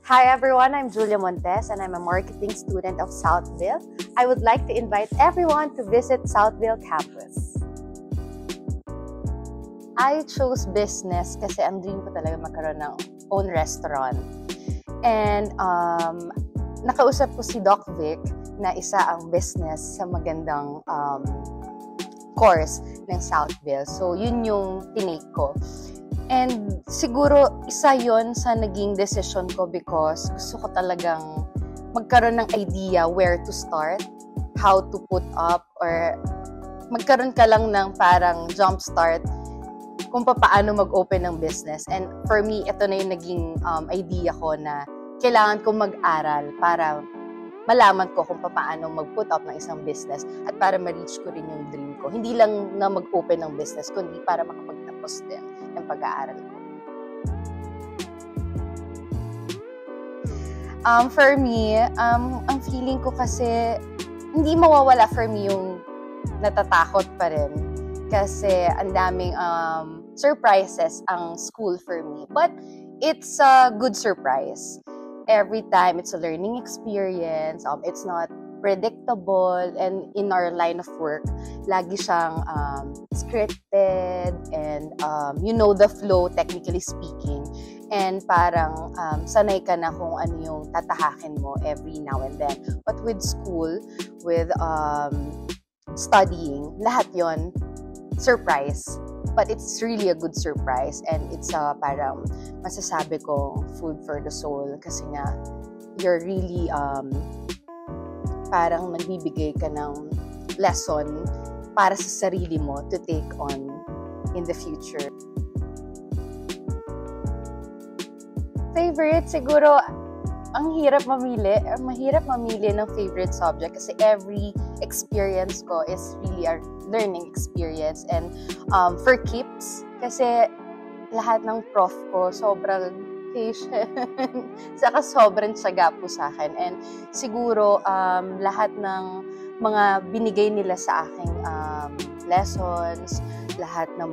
Hi everyone, I'm Julia Montes and I'm a marketing student of Southville. I would like to invite everyone to visit Southville campus. I chose business kasi ang dream ko talaga magkaroon ng own restaurant. And nakausap ko si Doc Vic na isa ang business sa magandang course ng Southville. So yun yung tinake ko. And siguro isa yon sa naging decision ko because gusto ko talagang magkaroon ng idea where to start, how to put up, or magkaroon ka lang ng parang jump start kung paano mag-open ng business. And for me, ito na yung naging idea ko na kailangan kong mag-aral para malaman ko kung paano mag-put up ng isang business at para ma-reach ko rin yung dream ko. Hindi lang na mag-open ng business, kundi para makapagtapos din ng pag-aaral ko. For me, ang feeling ko kasi hindi mawawala for me yung natatakot pa rin kasi ang daming surprises ang school for me. But it's a good surprise. Every time it's a learning experience. It's not predictable, and in our line of work, lagi siyang scripted and you know the flow, technically speaking. And parang sanay ka na kung ano yung tatahakin mo every now and then. But with school, with studying, lahat yon surprise. But it's really a good surprise, and it's parang masasabi ko food for the soul kasi nga you're really parang nagbibigay ka ng lesson para sa sarili mo to take on in the future. Favorite, siguro ang hirap mamili. Mahirap mamili ng favorite subject kasi every experience ko is really a learning experience. And for keeps, kasi lahat ng prof ko sobrang patient. Saka sobrang tiyaga po sa akin. And siguro lahat ng mga binigay nila sa aking lessons, lahat ng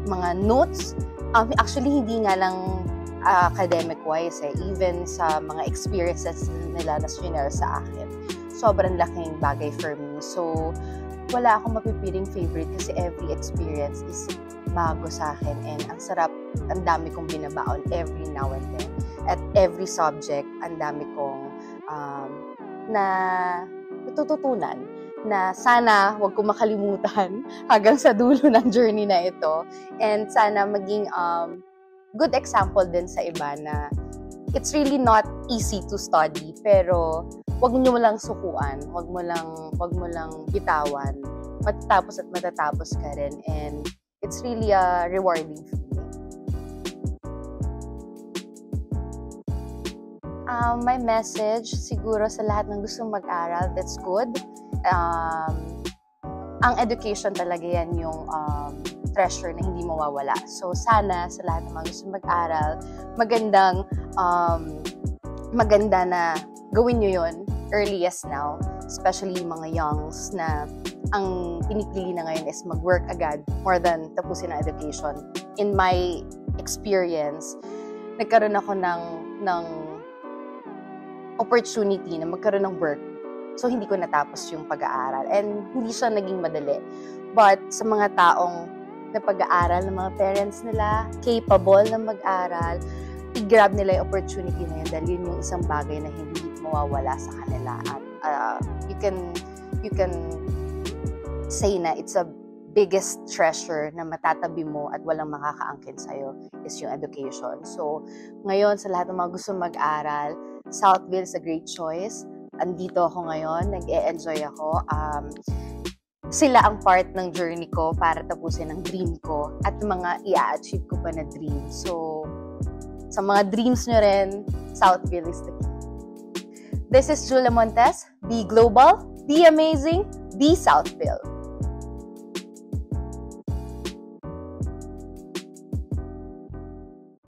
mga notes, actually hindi nga lang academic-wise even sa mga experiences nila na sinare sa akin. Sobrang laking bagay for me. So, wala akong mapipiling favorite kasi every experience is bago sa akin and ang sarap, ang dami kong binabaon every now and then. At every subject, ang dami kong na natututunan na sana wag ko makalimutan hanggang sa dulo ng journey na ito. And sana maging good example din sa iba na it's really not easy to study, pero wag niyo lang sukuan, wag mo lang bitawan, matatapos at matatapos ka rin, and it's really a rewarding feeling. My message siguro sa lahat ng gustong mag-aral, that's good. Ang education talaga yan yung treasure na hindi mawawala. So, sana sa lahat ng mga gusto mag-aral, maganda na gawin nyo yun early as now, especially mga youngs na ang pinipili na ngayon is mag-work agad more than tapusin ang education. In my experience, nagkaroon ako ng opportunity na magkaroon ng work. So, hindi ko natapos yung pag-aaral. And hindi siya naging madali. But sa mga taong na pag-aaral ng mga parents nila, capable na mag-aral, i-grab nila yung opportunity na yun dahil yun yung isang bagay na hindi mawawala sa kanila. At you can say na it's a biggest treasure na matatabi mo at walang makakaangkin sa'yo is yung education. So, ngayon sa lahat ng mga gusto mag-aral, Southville is a great choice. Andito ako ngayon, nag-e-enjoy ako. Sila ang part ng journey ko para tapusin ang dream ko at mga i-achieve ko pa na dream. So, sa mga dreams nyo rin, Southville is the key. This is Julia Montes. Be global, be amazing, be Southville.